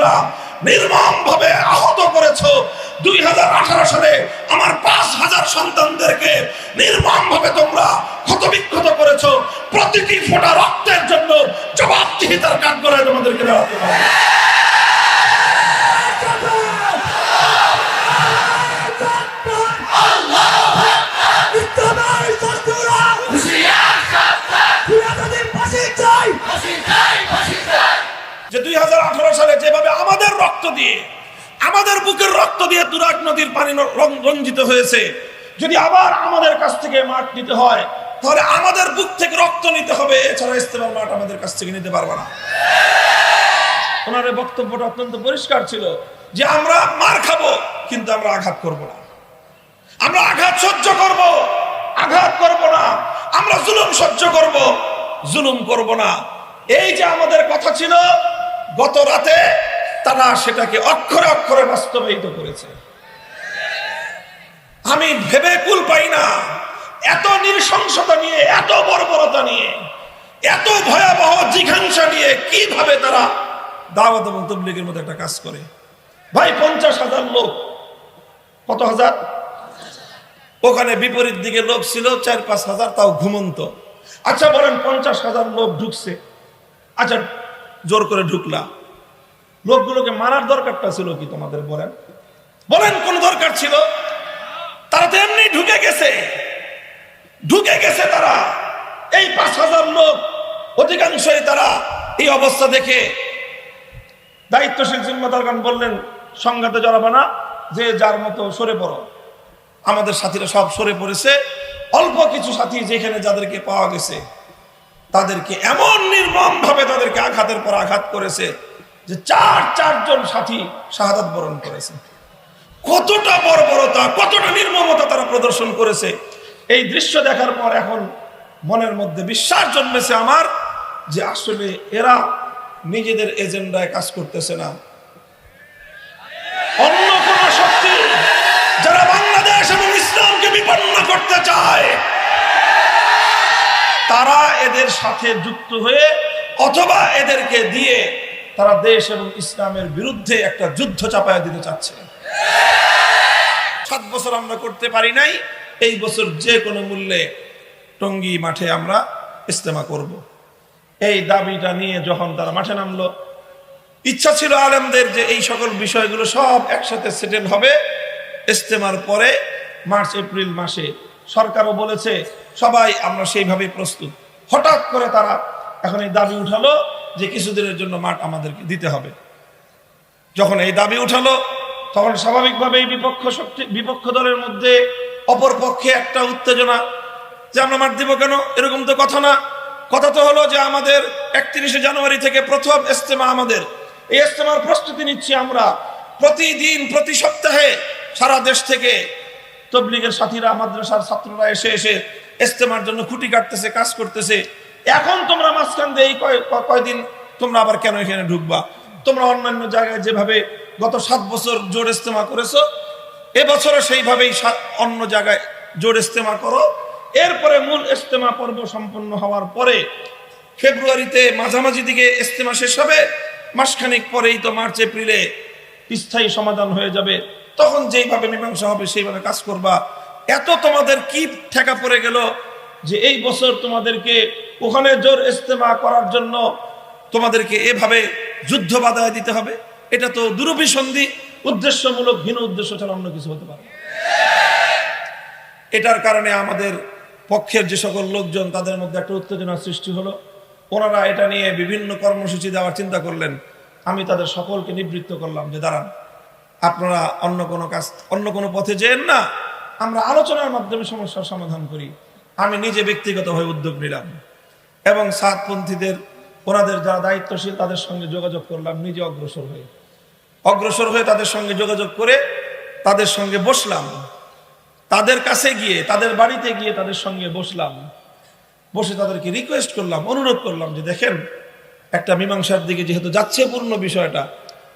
তোমরা নির্মমভাবে আহত করেছো। 2018 সালে আমার 5000 সন্তানদেরকে নির্মমভাবে তোমরা ক্ষতবিক্ষত করেছো। প্রতিটি ফোঁটা রক্তের জন্য জবাবদিহিতার কাঠগড়ায় তোমাদেরকে দাঁড়াতে হবে। যে 2018 সালে যেভাবে আমাদের রক্ত দিয়ে, আমাদের বুকের রক্ত দিয়ে তুরাগ নদীর পানি রঞ্জিত হয়েছে, যদি আবার আমাদের কাছ থেকে মাঠ নিতে হয় তাহলে আমাদের বুক থেকে রক্ত নিতে হবে, এছাড়া ইস্তেমার মাঠ আমাদের কাছ থেকে নিতে পারবে না। ওনার বক্তব্যটা অত্যন্ত পরিষ্কার ছিল যে আমরা মার খাবো কিন্তু আমরা আঘাত করব না, আমরা আঘাত সহ্য করব, আঘাত করব না, আমরা জুলুম সহ্য করব, জুলুম করব না। এই যে আমাদের কথা ছিল, গত রাতে তারা সেটাকে অক্ষরে অক্ষরে বাস্তবায়িত করেছে। আমি ভেবে কুল পাই না, এত নৃশংসতা নিয়ে, এত বর্বরতা নিয়ে, এত ভয়াবহ জিঘাংসা নিয়ে কিভাবে তারা দাওয়াত এবং তাবলীগের মতো একটা কাজ করে। ভাই 50,000 লোক, কত হাজার? ওখানে বিপরীত দিকে লোক ছিল 4-5 হাজার, তাও ঘুমন্ত। আচ্ছা বলেন 50,000 লোক ঢুকছে, আচ্ছা জোর করে ঢুকলা, লোকগুলোকে মারার দরকারটা ছিল কি তোমাদের? বলেন বলেন কোন দরকার ছিল? তারা তো এমনি ঢুকে গেছে, ঢুকে গেছে তারা। এই 5,000 লোক অধিকাংশই তারা এই অবস্থা দেখে দায়িত্বশীল জিম্মাদারগণ বললেন, সংঘাতে জড়াবে না, যে যার মতো সরে পড়ো। আমাদের সাথীরা সব সরে পড়েছে। অল্প কিছু সাথী যেখানে যাদেরকে পাওয়া গেছে তাদেরকে এমন নির্মম ভাবে তাদেরকে আঘাতের পর আঘাত করেছে যে 4 জন সাথী শাহাদাত বরণ করেছে। কতটা বর্বরতা, কতটা নির্মমতা তারা প্রদর্শন করেছে। এই দৃশ্য দেখার পর এখন মনের মধ্যে বিশ্বাস জন্মেছে আমার যে আসলে এরা নিজেদের এজেন্ডায় কাজ করতেছে না, অন্য কোন শক্তি যারা বাংলাদেশ এবং ইসলামকে বিপন্ন করতে চায় তারা এদের সাথে যুক্ত হয়ে অথবা এদেরকে দিয়ে তারা দেশ এবং ইসলামের বিরুদ্ধে একটা যুদ্ধ চাপায়া দিতে চাচ্ছে। 7 বছর আমরা করতে পারি নাই, এই বছর যে কোনো মূল্যে টঙ্গী মাঠে আমরা ইজতেমা করব। এই দাবিটা নিয়ে যখন তারা মাঠে নামলো, ইচ্ছা ছিল আলেমদের যে এই সকল বিষয়গুলো সব একসাথে সেটেল হবে ইজতেমার পরে মার্চ এপ্রিল মাসে। সরকারও বলেছে সবাই আমরা সেইভাবেই প্রস্তুত। হঠাৎ করে তারা এখন এই দাবি উঠালো যে কিছুদিনের জন্য মাঠ আমাদেরকে দিতে হবে। যখন এই দাবি উঠালো তখন স্বাভাবিকভাবে এই বিপক্ষ দলের মধ্যে অপর পক্ষে একটা উত্তেজনা যে আমরা মাঠ দিব কেন, এরকম তো কথা না। কথা তো হলো যে আমাদের 31শে জানুয়ারি থেকে প্রথম ইজতেমা, আমাদের এই ইজতেমার প্রস্তুতি নিচ্ছি আমরা। প্রতিদিন প্রতি সপ্তাহে সারা দেশ থেকে তাবলীগের সাথীরা, মাদ্রাসার ছাত্ররা এসে এসে ইজতেমার জন্য খুঁটি কাটতেছে, কাজ করতেছে। এখন তোমরা মাঝখান দিয়ে এই কয়দিন তোমরা আবার কেন এখানে ঢুকবা? তোমরা অন্যান্য জায়গায় যেভাবে গত 7 বছর জোর ইজতেমা করেছো, এবছরও সেইভাবেই অন্য জায়গায় জোর ইজতেমা করো। এরপরে মূল ইজতেমা পর্ব সম্পন্ন হওয়ার পরে ফেব্রুয়ারিতে মাঝামাঝি দিকে ইজতেমা শেষ হবে, মাসখানেক পরেই তো মার্চ এপ্রিলে স্থায়ী সমাধান হয়ে যাবে। তখন যেইভাবে মীমাংসা হবে সেইভাবে কাজ করবা। এত তোমাদের কি ঠেকা পড়ে গেল যে এই বছর তোমাদেরকে ওখানে জোর ইজতেমা করার জন্য তোমাদেরকে এভাবে যুদ্ধ বাধায় দিতে হবে? এটা তো দুরভিসন্ধি, উদ্দেশ্যমূলক হীন উদ্দেশ্য ছাড়া অন্য কিছু হতে পারে। এটার কারণে আমাদের পক্ষের যে সকল লোকজন তাদের মধ্যে একটা উত্তেজনার সৃষ্টি হলো। ওনারা এটা নিয়ে বিভিন্ন কর্মসূচি দেওয়ার চিন্তা করলেন। আমি তাদের সকলকে নিবৃত্ত করলাম যে দাঁড়ান, আপনারা অন্য কোনো কাজ, অন্য কোনো পথে যেন না, আমরা আলোচনার মাধ্যমে সমস্যার সমাধান করি। আমি নিজে ব্যক্তিগতভাবে উদ্যোগ নিলাম এবং সাতপন্থীদের, ওনাদের যারা দায়িত্বশীল তাদের সঙ্গে যোগাযোগ করলাম। নিজে অগ্রসর হয়ে তাদের সঙ্গে যোগাযোগ করে তাদের সঙ্গে বসলাম। তাদের কাছে গিয়ে, তাদের বাড়িতে গিয়ে তাদের সঙ্গে বসলাম। বসে তাদেরকে রিকোয়েস্ট করলাম, অনুরোধ করলাম যে দেখেন, একটা মীমাংসার দিকে যেহেতু যাচ্ছে পূর্ণ বিষয়টা,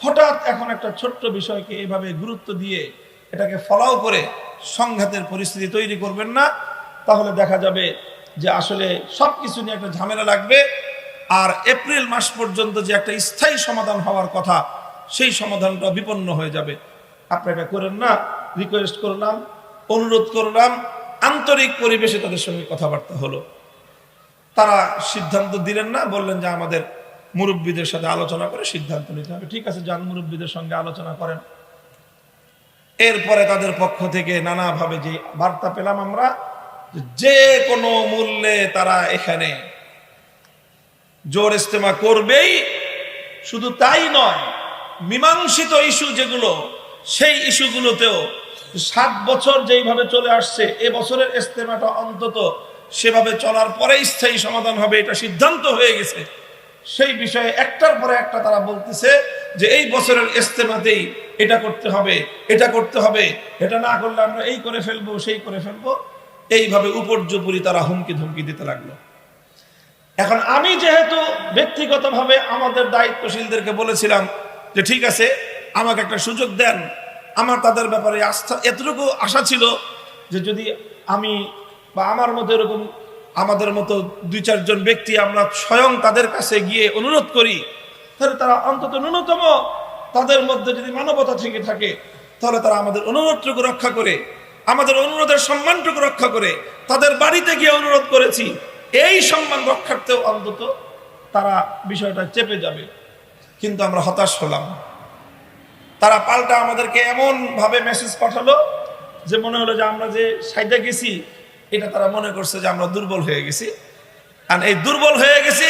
হঠাৎ এখন একটা ছোট্ট বিষয়কে এইভাবে গুরুত্ব দিয়ে এটাকে ফলাও করে সংঘাতের পরিস্থিতি তৈরি করবেন না। তাহলে দেখা যাবে যে আসলে সবকিছু নিয়ে একটা ঝামেলা লাগবে। আর এপ্রিল মাস পর্যন্ত যে একটা স্থায়ী সমাধান হওয়ার কথা, সেই সমাধানটা বিপন্ন হয়ে যাবে। আপনারা করেন না, রিকোয়েস্ট করলাম, অনুরোধ করলাম, আন্তরিক পরিবেশে তাদের সঙ্গে কথাবার্তা হলো। তারা সিদ্ধান্ত দিলেন না, বললেন যে আমাদের মুরব্বীদের সাথে আলোচনা করে সিদ্ধান্ত নিতে হবে। ঠিক আছে, যান মুরব্বীদের সঙ্গে আলোচনা করেন। এরপরে তাদের পক্ষ থেকে নানাভাবে যে বার্তা পেলাম আমরা, যে কোনো মূল্যে তারা এখানে জোর ইস্তেমা করবেই। শুধু তাই নয়, মীমাংসিত ইস্যু যেগুলো, সেই ইস্যুগুলোতেও 7 বছর যেইভাবে চলে আসছে, এ বছরের ইস্তেমাটা অন্তত সেভাবে চলার পরে স্থায়ী সমাধান হবে, এটা সিদ্ধান্ত হয়ে গেছে। সেই বিষয়ে একটার পরে একটা তারা বলতেছে যে এই বছরের ইস্তেমাতেই এটা করতে হবে, এটা করতে হবে, এটা না করলে আমরা এই করে ফেলবো, সেই করে ফেলবো। এইভাবে উপর্যুপরি তারা হুমকি ধমকি দিতে লাগলো। এখন আমি যেহেতু ব্যক্তিগতভাবে আমাদের দায়িত্বশীলদেরকে বলেছিলাম যে ঠিক আছে, আমাকে একটা সুযোগ দেন। আমার তাদের ব্যাপারে আস্থা, এতটুকু আশা ছিল যে যদি আমি বা আমার মতো এরকম আমাদের মতো 2-4 জন ব্যক্তি আমরা স্বয়ং তাদের কাছে গিয়ে অনুরোধ করি, তাহলে তারা অন্তত ন্যূনতম তাদের মধ্যে যদি মানবতা থেকে থাকে, তাহলে তারা আমাদের অনুরোধটুকু রক্ষা করে, আমাদের অনুরোধের সম্মানটুকু রক্ষা করে, তাদের বাড়িতে গিয়ে অনুরোধ করেছি, এই সম্মান রক্ষার্থেও অন্তত তারা বিষয়টা চেপে যাবে। কিন্তু আমরা হতাশ হলাম। তারা পাল্টা আমাদেরকে এমন ভাবে মেসেজ পাঠালো যে মনে হলো যে আমরা যে সাইডে গেছি, এটা তারা মনে করছে যে আমরা দুর্বল হয়ে গেছি, আর এই দুর্বল হয়ে গেছি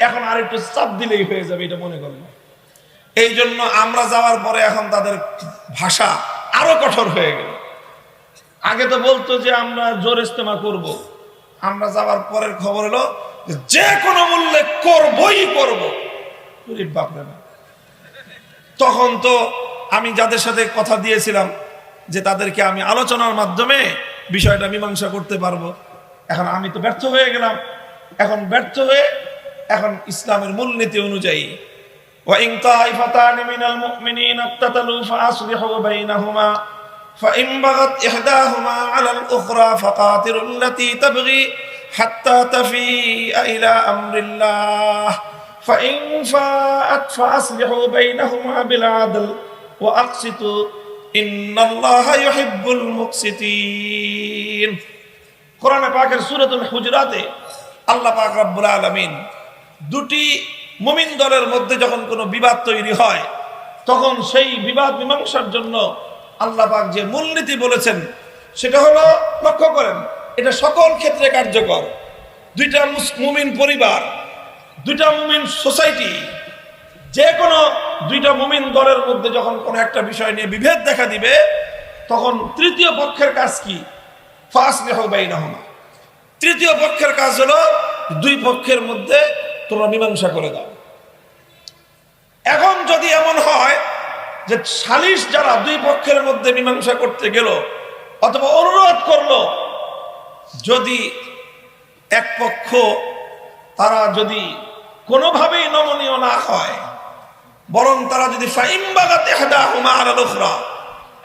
এখন আর একটু চাপ দিলেই হয়ে যাবে, এটা মনে করলো। এই জন্য আমরা যাওয়ার পরে এখন তাদের ভাষা আরো কঠোর হয়ে গেল। আগে তো বলতো যে আমরা জোর ইস্তেমা করব, আমরা যাওয়ার পরের খবর হলো যে কোনো মূল্যে করবই করব। বাপরে না, তখন তো আমি যাদের সাথে কথা দিয়েছিলাম যে তাদেরকে আমি আলোচনার মাধ্যমে বিষয়টা মীমাংসা করতে পারবো, এখন আমি তো ব্যর্থ হয়ে গেলাম। এখন ব্যর্থ হয়ে এখন ইসলামের মূলনীতি অনুযায়ী وَإِن طَائِفَتَانِ مِنَ الْمُؤْمِنِينَ اقْتَتَلُوا فَأَصْلِحُوا بَيْنَهُمَا فَإِن بَغَتْ إِحْدَاهُمَا عَلَى الْأُخْرَى فَقَاتِلُوا الَّتِي تَبْغِي حَتَّى تَفِيءَ إِلَى أَمْرِ اللَّهِ فَإِن فَاءَتْ فَأَصْلِحُوا بَيْنَهُمَا بِالْعَدْلِ وَأَقْسِطُوا إِنَّ اللَّهَ يُحِبُّ الْمُقْسِطِينَ। কোরআনে পাকের সূরাতুল হুজুরাতে আল্লাহ পাক রব্বুল আলামিন দুটি মুমিন দলের মধ্যে যখন কোনো বিবাদ তৈরি হয়, তখন সেই বিবাদ মীমাংসার জন্য আল্লাহ পাক যে মূলনীতি বলেছেন সেটা হলো, লক্ষ্য করেন, এটা সকল ক্ষেত্রে কার্যকর। দুইটা মুমিন পরিবার, দুইটা মুমিন সোসাইটি, যে কোনো দুইটা মুমিন দলের মধ্যে যখন কোনো একটা বিষয় নিয়ে বিভেদ দেখা দিবে, তখন তৃতীয় পক্ষের কাজ কি? ফাসলিহু বাইনাহুমা। তৃতীয় পক্ষের কাজ হলো দুই পক্ষের মধ্যে তোমরা মীমাংসা করে দাও। এখন যদি এমন হয় যে সালিশ যারা দুই পক্ষের মধ্যে মীমাংসা করতে গেল অথবা অনুরোধ করলো, যদি এক পক্ষ তারা যদি কোনোভাবেই নমনীয় না হয়, বরং তারা যদি ফাইন বাগাত ইহদাহুমা আলাল উখরা,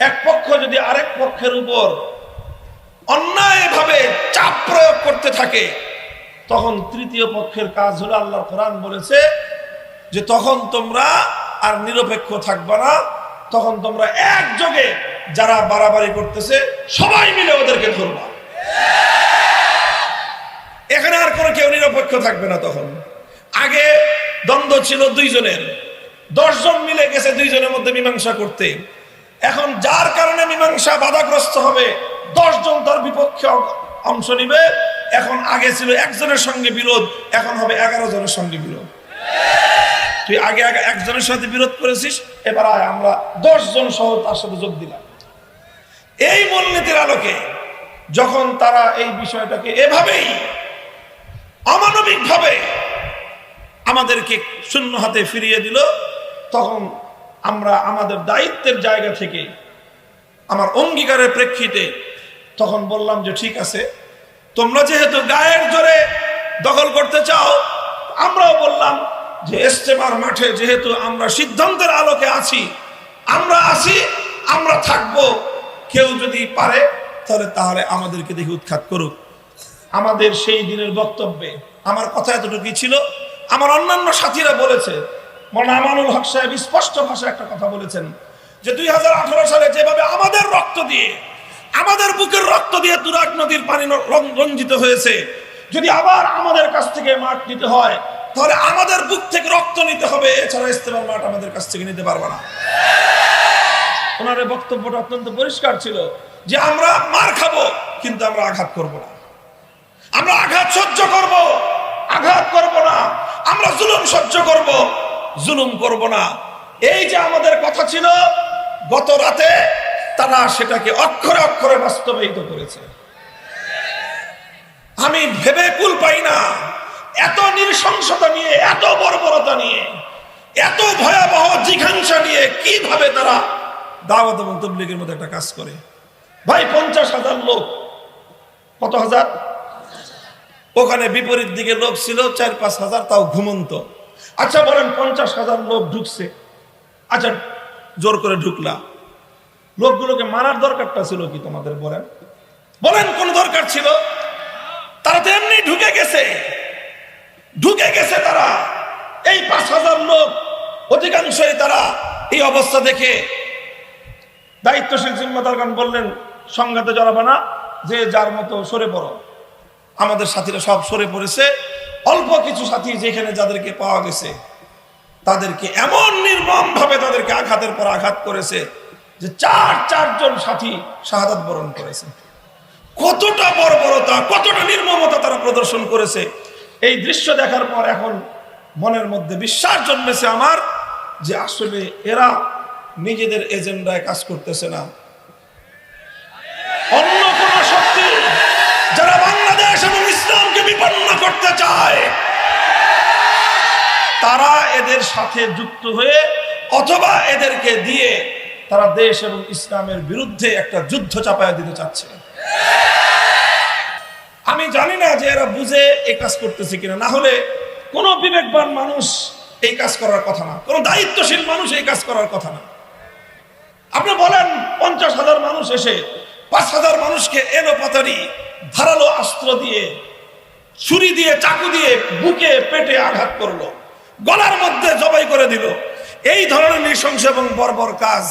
এক পক্ষ যদি আরেক পক্ষের উপর অন্যায়ভাবে চাপ প্রয়োগ করতে থাকে, তখন তৃতীয় পক্ষের কাজ হলো, আল্লাহর কোরআন বলেছে যে তখন তোমরা আর নিরপেক্ষ থাকবে না, তখন তোমরা একযোগে যারা বাড়াবাড়ি করতেছে সবাই মিলে ওদেরকে ধরবা। এখানে আর কোনো কেউ নিরপেক্ষ থাকবে না। তখন আগে দ্বন্দ্ব ছিল 2 জনের, 10 জন মিলে গেছে 2 জনের মধ্যে মীমাংসা করতে। এখন যার কারণে মীমাংসা বাধাগ্রস্ত হবে, 10 জন তার বিপক্ষে অংশ নিবে। এখন আগে ছিল 1 জনের সঙ্গে বিরোধ, এখন হবে 11 জনের সঙ্গে বিরোধ। তুই আগে 1 জনের সাথে বিরোধ করেছিস, এবার আমরা 10 জন সহ তার সাথে যোগ দিলাম। এই মূলনীতির আলোকে যখন তারা এই বিষয়টাকে এভাবেই অমানবিক ভাবে আমাদেরকে শূন্য হাতে ফিরিয়ে দিল, তখন আমরা আমাদের দায়িত্বের জায়গা থেকে, আমার অঙ্গীকারের প্রেক্ষিতে তখন বললাম যে ঠিক আছে, তোমরা যেহেতু গায়ের জোরে দখল করতে চাও, আমরাও বললাম যে ইজতেমার মাঠে যেহেতু আমরা সিদ্ধান্তের আলোকে আছি, আমরা আছি, আমরা থাকবো। কেউ যদি পারে তাহলে আমাদেরকে দেখে উৎখাত করুক। আমাদের সেই দিনের বক্তব্যে আমার কথা এতটুকুই ছিল। আমার অন্যান্য সাথীরা বলেছে, মাওলানা আমানুল হক সাহেব স্পষ্ট ভাষায় একটা কথা বলেছেন যে 2018 সালে যেভাবে আমাদের রক্ত দিয়ে, আমাদের বুকের রক্ত দিয়ে তুরাগ নদীর পানি রঞ্জিত হয়েছে, যদি আবার আমাদের কাছ থেকে মাঠ নিতে হয় তাহলে আমাদের বুক থেকে রক্ত নিতে হবে, এছাড়া ইস্তেমার মাঠ আমাদের কাছ থেকে নিতে পারবো না। ওনার বক্তব্যটা অত্যন্ত পরিষ্কার ছিল যে আমরা মার খাবো কিন্তু আমরা আঘাত করব না, আমরা আঘাত সহ্য করব, আঘাত করব না, আমরা জুলুম সহ্য করব, জুলুম করব না। এই যে আমাদের কথা ছিল, গত রাতে তারা সেটাকে অক্ষরে অক্ষরে বাস্তবায়িত করেছে। আমি ভেবে কুল পাই না, এত নৃশংসতা নিয়ে, এত বর্বরতা নিয়ে, এত ভয়াবহ জিঘাংসা নিয়ে কিভাবে তারা দাওয়াত এবং তাবলীগের মধ্যে একটা কাজ করে। ভাই 50,000 লোক, কত হাজার? ওখানে বিপরীত দিকে লোক ছিল 4-5 হাজার, তাও ঘুমন্ত। আচ্ছা বলেন 50,000 লোক ঢুকছে, আচ্ছা জোর করে ঢুকলা, লোকগুলোকে মারার দরকারটা ছিল কি তোমাদের? বলেন বলেন কোন দরকার ছিল? তারা তো এমনি ঢুকে গেছে, ঢুকে গেছে তারা। এই 5,000 লোক অধিকাংশই তারা এই অবস্থা দেখে দায়িত্বশীল জিম্মাদারগণ বললেন সংঘাতে জড়াবে না, যে যার মতো সরে পড়ো। আমাদের সাথীরা সব সরে পড়েছে। অল্প কিছু সাথী যেখানে যাদেরকে পাওয়া গেছে তাদেরকে এমন নির্মম ভাবে তাদেরকে আঘাতের পর আঘাত করেছে যে 4 জন সাথী শাহাদাত বরণ করেছে। কতটা বর্বরতা, কতটা নির্মমতা তারা প্রদর্শন করেছে। এই দৃশ্য দেখার পর এখন মনের মধ্যে বিশ্বাস জন্মেছে আমার যে আসলে এরা নিজেদের এজেন্ডায় কাজ করতেছে না, অন্য কোন শক্তি যারা বাংলাদেশ এবং ইসলামকে বিপন্ন করতে চায় তারা এদের সাথে যুক্ত হয়ে অথবা এদেরকে দিয়ে তারা দেশ এবং ইসলামের বিরুদ্ধে একটা যুদ্ধ চাপায়া দিতে চাচ্ছে। আমি জানি না যে এরা বুঝে এই কাজ করতেছে কিনা, না হলে কোনো বিবেকবান মানুষ এই কাজ করার কথা না, কোনো দায়িত্বশীল মানুষ এই কাজ করার কথা না। আপনি বলেন 50,000 মানুষ এসে 5,000 মানুষকে এলো পাতারি ধারালো অস্ত্র দিয়ে, ছুরি দিয়ে, চাকু দিয়ে বুকে পেটে আঘাত করলো, গলার মধ্যে জবাই করে দিল। এই ধরনের নৃশংস এবং বর্বর কাজ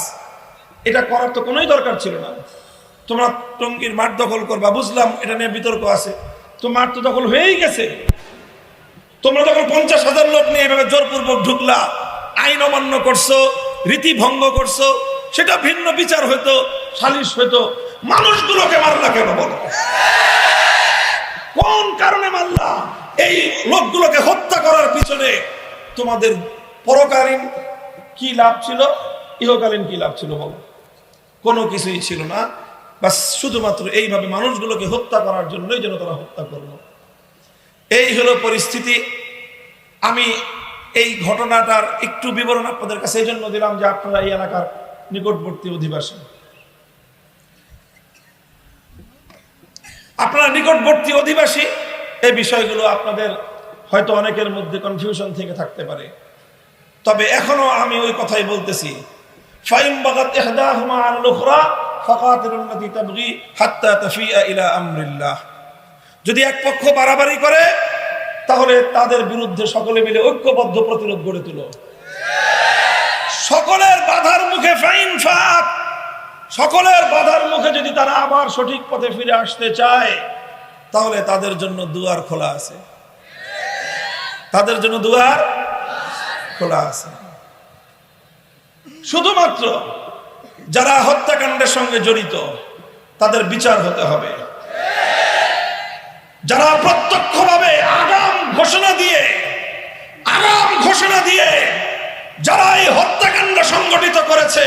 এটা করার তো কোনোই দরকার ছিল না। তোমরা টঙ্গীর মাঠ দখল করবা, বুঝলাম এটা নিয়ে বিতর্ক আছে, তো মাঠ তো দখল হয়েই গেছে। তোমরা যখন 50,000 লোক নিয়ে এভাবে জোরপূর্বক ঢুকলা, আইন অমান্য করছো, রীতি ভঙ্গ করছো, সেটা ভিন্ন বিচার হইতো, সালিশ হইতো। মানুষগুলোকে মারলা কেন বলো? কোন কারণে মারলা? এই লোকগুলোকে হত্যা করার পিছনে তোমাদের পরকালীন কি লাভ ছিল, ইহকালীন কি লাভ ছিল বলো? কোনো কিছুই ছিল না। বাস শুধুমাত্র এইভাবে মানুষগুলোকে হত্যা করার জন্যই যেন তারা হত্যা করলো। এই হলো পরিস্থিতি। আমি এই ঘটনাটার একটু বিবরণ আপনাদের কাছে এই জন্য দিলাম যে আপনারা এই এলাকার নিকটবর্তী অধিবাসী, আপনারা নিকটবর্তী অধিবাসী, এই বিষয়গুলো আপনাদের হয়তো অনেকের মধ্যে কনফিউশন থেকে থাকতে পারে। তবে এখনো আমি ওই কথাই বলতেছি, ফাইম বাগাত ইহদাহুমা আল উখরা ফাকাতিলুল্লাতী তাবগী হাত্তা তাফিয়া ইলা আমরিল্লাহ। যদি এক পক্ষ বাড়াবাড়ি করে তাহলে তাদের বিরুদ্ধে সকলে মিলে ঐক্যবদ্ধ প্রতিরোধ গড়ে তুলো। সকলের বাধার মুখে ফাইন ফাত, সকলের বাধার মুখে যদি তারা আবার সঠিক পথে ফিরে আসতে চায় তাহলে তাদের জন্য দুয়ার খোলা আছে, তাদের জন্য দুয়ার খোলা আছে। শুধুমাত্র যারা হত্যাকাণ্ডের সঙ্গে জড়িত তাদের বিচার হতে হবে। যারা প্রত্যক্ষভাবে আগাম ঘোষণা দিয়ে যারা এই হত্যাকাণ্ড সংগঠিত করেছে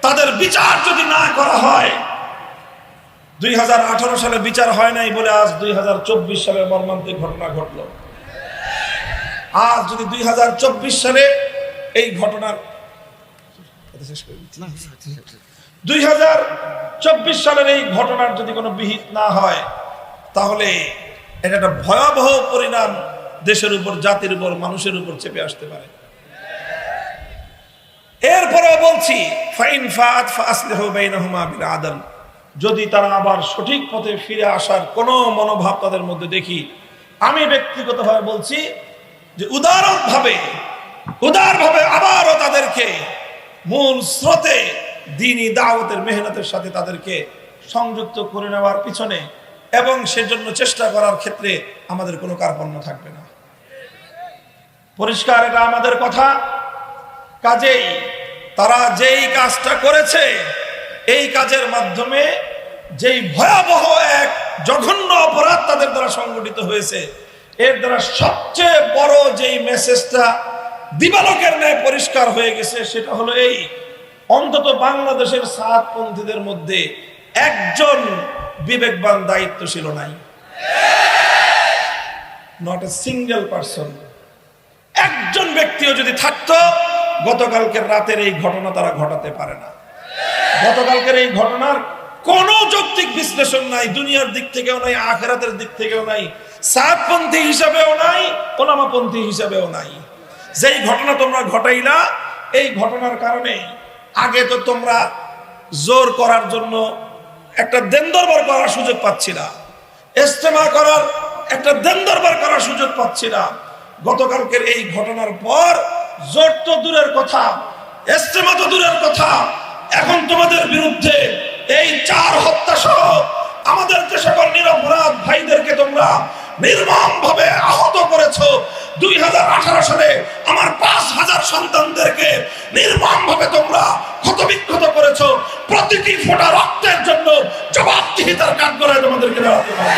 তাদের বিচার যদি না করা হয়, 2018 সালে বিচার হয় নাই বলে আজ 2024 সালে মর্মান্তিক ঘটনা ঘটলো। আজ যদি 2024 সালে এই ঘটনার 2024 সালের এই ঘটনার যদি কোনো বিহিত না হয় তাহলে এটা একটা ভয়াবহ পরিণাম দেশের উপর, জাতির উপর, মানুষের উপর চেপে আসতে পারে। এরপরে বলছি ফাইন ফাত ফাসলিহু বাইনাহুমা বিল আদল, যদি তারা আবার সঠিক পথে ফিরে আসার কোনো মনোভাব তাদের মধ্যে দেখি, আমি ব্যক্তিগতভাবে বলছি যে উদারভাবে উদারভাবে আবারও তাদেরকে মূল স্রোতে দ্বীনি দাওয়াতের মেহনতের সাথে তাদেরকে সংযুক্ত করে নেওয়ার পিছনে এবং সেজন্য চেষ্টা করার ক্ষেত্রে আমাদের কোনো কার্পণ্য থাকবে না। পরিষ্কার এটা আমাদের কথা। কাজেই তারা যেই কাজটা করেছে, এই কাজের মাধ্যমে যেই ভয়াবহ এক জঘন্য অপরাধ তাদের দ্বারা সংগঠিত হয়েছে, এর দ্বারা সবচেয়ে বড় যেই মেসেজটা দিবালোকের ন্যায় পরিষ্কার হয়ে গেছে, সেটা হলো এই: অন্তত বাংলাদেশের সাতপন্থীদের মধ্যে একজন বিবেকবান দায়িত্বশীল নাই। Not a single person. একজন ব্যক্তিও যদি থাকতো, গতকালকের রাতের এই ঘটনা তারা ঘটাতে পারে না। গতকালকের এই ঘটনার কোনো যৌক্তিক বিশ্লেষণ নাই, দুনিয়ার দিক থেকেও নাই, আখিরাতের দিক থেকেও নাই, সাতপন্থী হিসাবেও নাই, ওলামাপন্থী হিসাবেও নাই। যেই ঘটনা তোমরা ঘটাইলা, এই ঘটনার কারণে আগে তো তোমরা জোর করার জন্য একটা দেন দরবার করার সুযোগ পাচ্ছিলা, ইজতেমা করার একটা দেন দরবার করার সুযোগ পাচ্ছিলা। গতকালকের এই ঘটনার পর জোর তো দূরের কথা, ইজতেমা তো দূরের কথা, এখন তোমাদের বিরুদ্ধে এই 4 হত্যা সহ আমাদের যে সকল নিরপরাধ ভাইদেরকে তোমরা নির্মমভাবে আহত করেছো, 2018 সালে আমার 5000 সন্তানদেরকে নির্মমভাবে তোমরা ক্ষতবিক্ষত করেছো, প্রতিটি ফোঁটা রক্তের জন্য জবাবদিহিতার কাঠগড়ায় তোমাদেরকে দাঁড়াতে হবে।